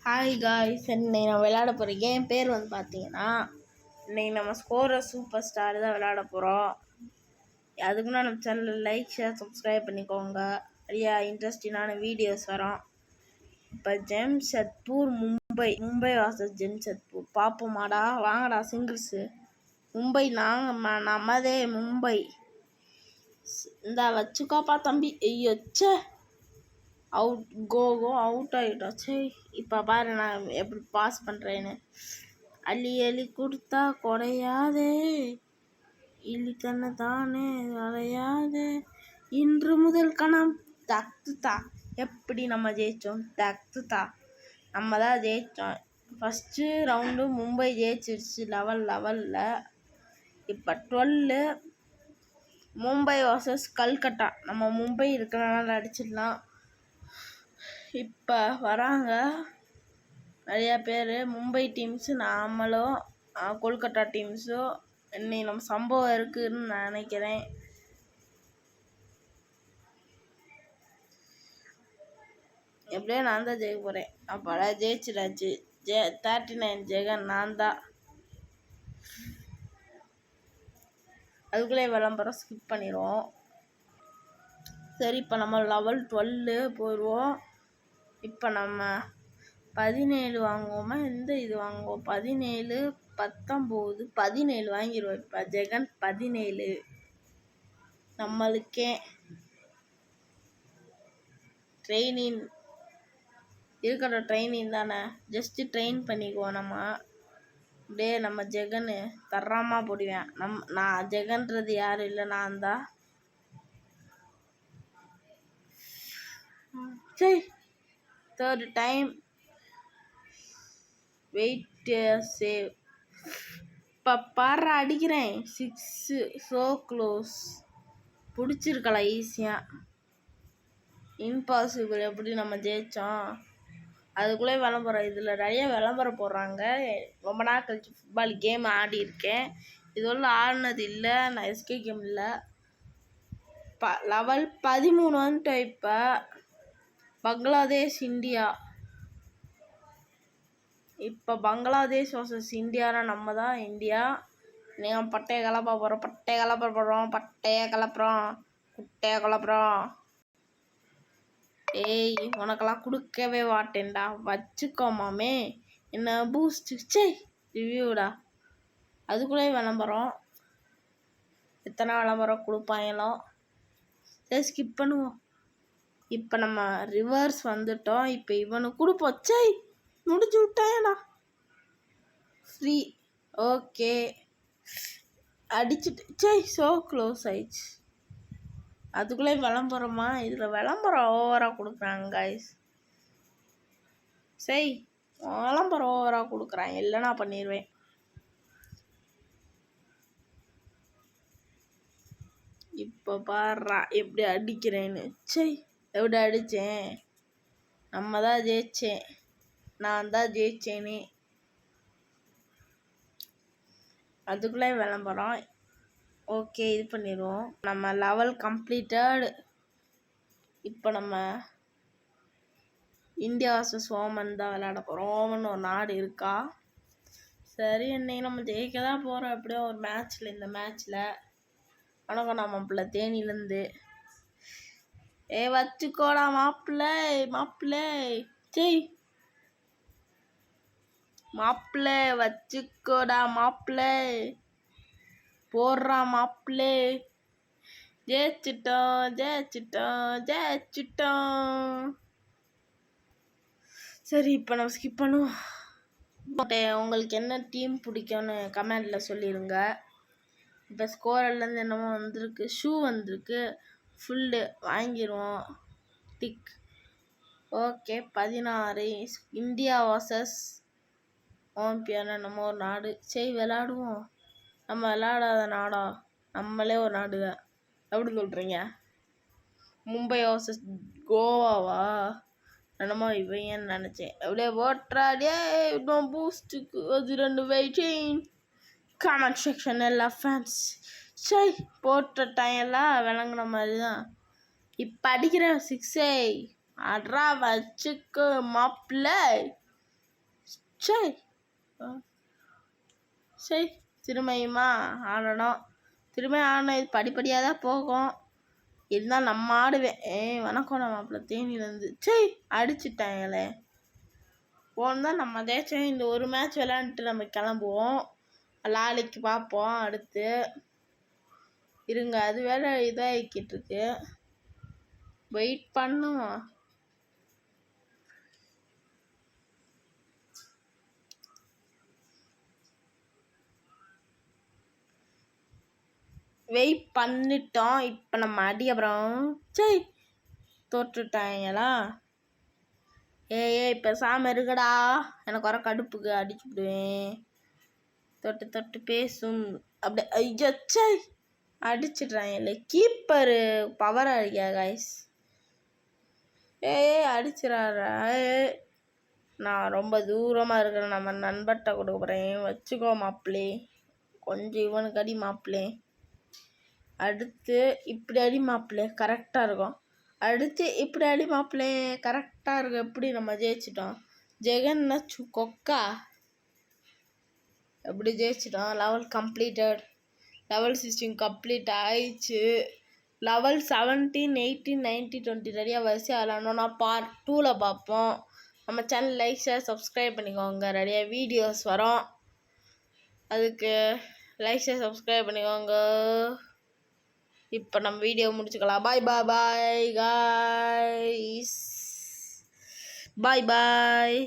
Hi guys, இன்னைக்கு நான் விளையாட போகிறேன். என் பேர் பார்த்தீங்கன்னா, இன்னைக்கு நம்ம ஸ்கோரர் சூப்பர் ஸ்டார் தான் விளையாட போகிறோம். அதுக்குன்னா நம்ம சேனலில் லைக், ஷேர், சப்ஸ்கிரைப் பண்ணிக்கோங்க. நிறையா இன்ட்ரெஸ்டிங்கான வீடியோஸ் வரும். இப்போ ஜெம்ஷெட்பூர் மும்பை வாசஸ் ஜெம்ஷெட்பூர் பார்ப்போமாடா. வாங்கடா சிங்கிள்ஸு. மும்பை நம்மதே மும்பை. இந்த வச்சுக்கோப்பா தம்பி. ஐயோச்சே, அவுட் ஆகிட்டோம். சரி, இப்போ பாரு நான் எப்படி பாஸ் பண்ணுறேன்னு. அள்ளி கொடுத்தா குறையாதே, இள்ளி தன்னை தானே வளையாதே, இன்று முதல் கணம் தக்துதா. எப்படி நம்ம ஜெயித்தோம்? தக்துதா, நம்ம தான் ஜெயித்தோம். ஃபஸ்ட்டு ரவுண்டு மும்பை ஜெயிச்சிருச்சு 11. இப்போ 12 மும்பை வர்சஸ் கல்கட்டா. நம்ம மும்பை இருக்கிறனால அடிச்சிடலாம். இப்போ வராங்க நிறையா பேர், மும்பை டீம்ஸு, நாமளும் கொல்கட்டா டீம்ஸும். இன்னைக்கு நம்ம சம்பவம் இருக்குதுன்னு நான் நினைக்கிறேன். எப்படியோ நான் தான் ஜெயிக்க போகிறேன். அப்போடா ஜெயிச்சிடாச்சு. 39 ஜெகன் நான் தான். அதுக்குள்ளே விளம்பரம் ஸ்கிப் பண்ணிடுவோம். சரி, இப்போ நம்ம லெவல் 12 போயிடுவோம். இப்போ நம்ம 17 வாங்குவோமா, இந்த இது வாங்குவோம். 17, 19, 17 வாங்கிடுவோம். இப்போ ஜெகன் 17 நம்மளுக்கே ட்ரெயினிங் இருக்கிற ட்ரெயினிங் தானே, ஜஸ்ட்டு ட்ரெயின் பண்ணிக்குவோம். அப்படியே நம்ம ஜெகன் தர்றாமல் போடுவேன். நான் ஜெகன்றது யாரும் இல்லை, நான் தான். சரி, தேர்ட் டைம் வெயிட் சேவ். இப்போ பாரு அடிக்கிறேன் 6. So close. பிடிச்சிருக்கலாம் ஈஸியாக. இம்பாசிபிள். எப்படி நம்ம ஜெயித்தோம்? அதுக்குள்ளே விளம்பரம். இதில் நிறைய விளம்பரம் போடுறாங்க. ரொம்ப நாள் கழிச்சு ஃபுட்பால் கேம் ஆடி இருக்கேன். இதோட ஆடினது இல்லை. நான் எஸ்கே கேம் இல்லை. லெவல் 13 வந்துட்டோம். இப்போ பங்களாதேஷ் இந்தியா. இப்போ பங்களாதேஷ் வர்சஸ் இந்தியானா நம்ம தான் இந்தியா. நீங்கள் பட்டையை கிளப்புறோம், பட்டையை கிளப்புறோம். ஏய், உனக்கெல்லாம் கொடுக்கவே மாட்டேன்டா. வச்சுக்கோமாமே. என்ன பூஸ்ட். சரி, ரிவ்யூடா. அதுக்குள்ளே விளம்பரம். எத்தனை விளம்பரம் கொடுப்பாங்களோ. சரி, ஸ்கிப் பண்ணுவோம். இப்போ நம்ம ரிவர்ஸ் வந்துட்டோம். இப்போ இவனுக்கு கொடுப்போம். சரி, முடிச்சு விட்டாயடா. ஃப்ரீ. ஓகே, அடிச்சுட்டு. சரி, ஸோ க்ளோஸ் ஆயிடுச்சு. அதுக்குள்ளே விளம்பரமா? இதில் விளம்பரம் ஓவராக கொடுக்குறாங்க கைஸ். சரி, விளம்பரம் ஓவராக கொடுக்குறான். இல்லைன்னா பண்ணிடுவேன். இப்போ பாடுறா எப்படி அடிக்கிறேன்னு. சரி, எப்படி அடித்தேன்? நம்ம தான் ஜெயித்தேன். நான் தான் ஜெயித்தேனே. அதுக்குள்ளே விளம்பரம். ஓகே, இது பண்ணிடுவோம். நம்ம லெவல் கம்ப்ளீட்டட். இப்போ நம்ம இந்தியா வர்சஸ் ஓமன் தான் விளையாட போகிறோம். ஓமன் ஒரு நாடு இருக்கா. சரி, இன்னைக்கு நம்ம ஜெயிக்க தான் போகிறோம். எப்படியோ ஒரு மேட்ச்சில். இந்த மேட்ச்சில் வணக்கம் நம்ம பிள்ளை தேனிலேருந்து. வச்சுக்கோடா மாப்பிள்ளை. சரி மாப்பிள்ளை, வச்சுக்கோடா மாப்பிள்ளை. போடுறா மாப்பிள்ளை. ஜெயிச்சிட்டோம். சரி, இப்போ நம்ம ஸ்கிப் பண்ணுவோம். உங்களுக்கு என்ன டீம் பிடிக்கும்னு கமெண்டில் சொல்லிடுங்க. இப்போ ஸ்கோரர்லேருந்து என்னமோ வந்திருக்கு. ஷூ வந்திருக்கு. ஃபுல்லு வாங்கிடுவோம். டிக். ஓகே, 16 இந்தியா வர்சஸ் ஓம்பியான நம்ம ஒரு நாடு. சரி, விளாடுவோம். நம்ம விளாடாத நாடா? நம்மளே ஒரு நாடு தான். எப்படி சொல்கிறீங்க? மும்பை வர்சஸ் கோவாவா? என்னமோ இவங்கன்னு நினச்சேன். அப்படியே ஓட்டுறாடியே பூஸ்ட்டுக்கு. அது 2 வெயிட்டிங். கமெண்ட் செக்ஷன் எல்லாம் ஃபேன்ஸ். சரி, போட்ட டைம் எல்லாம் விளங்குன மாதிரி தான். இப்போ அடிக்கிற 6. அட்ரா, வச்சுக்கோ மாப்பிள்ளை. சரி சரி திரும்பியுமா ஆடணும். திரும்ப ஆடணும். இது படிப்படியாக தான் போகும். இருந்தால் நம்ம ஆடுவேன். வணக்கம் நம்ம மாப்பிள்ள தேனியிலேருந்து. சரி அடிச்சுட்டாங்களே போன் தான் நம்ம தேய்ச்சோம். இந்த ஒரு மேட்ச் விளையாண்டுட்டு நம்ம கிளம்புவோம். நாளைக்கு பார்ப்போம். அடுத்து இருங்க, அது வேற இதாகிக்கிட்டு இருக்கு. வெயிட் பண்ணுவோம். வெயிட் பண்ணிட்டோம். இப்போ நம்ம அடி அப்புறம் சரி தோற்றுட்டாங்களா? இப்போ சாமி இருக்குடா. எனக்கு வர கடுப்புக்கு அடிச்சு விடுவேன். தொட்டு தொட்டு பேசும் அப்படி ஐயச்சை அடிச்சிடுறாங்கல்ல. கீப்பரு பவர் அடிக்கா காய்ஸ். அடிச்சிடாரா? நான் ரொம்ப தூரமாக இருக்கிறேன். நம்ம நண்பர்கிட்ட கொடுக்க போகிறேன். வச்சுக்கோ மாப்பிள்ளே. கொஞ்சம் இவனுக்கு அடி மாப்பிள்ளே. அடுத்து இப்படி அடி மாப்பிள்ளே. கரெக்டாக இருக்கும். அடுத்து இப்படி அடி மாப்பிள்ளே. கரெக்டாக இருக்கும். எப்படி நம்ம ஜெயிச்சிட்டோம். ஜெகன் கொக்கா எப்படி ஜெயிச்சிட்டோம். Level completed. லெவல் 16 கம்ப்ளீட் ஆயிடுச்சு. லெவல் 17, 18, 19, 20 ரெடியாக வரிசையாக விளாண்டோன்னா பார்ட் 2ல் பார்ப்போம். நம்ம சேனல் லைக் ஷேர் சப்ஸ்கிரைப் பண்ணிக்கோங்க. ரெடியாக வீடியோஸ் வரும். அதுக்கு லைக் ஷேர் சப்ஸ்கிரைப் பண்ணிக்கோங்க. இப்போ நம்ம வீடியோ முடிச்சுக்கலாம். பாய் பாய் பாய் காய்ஸ். பாய் பாய்.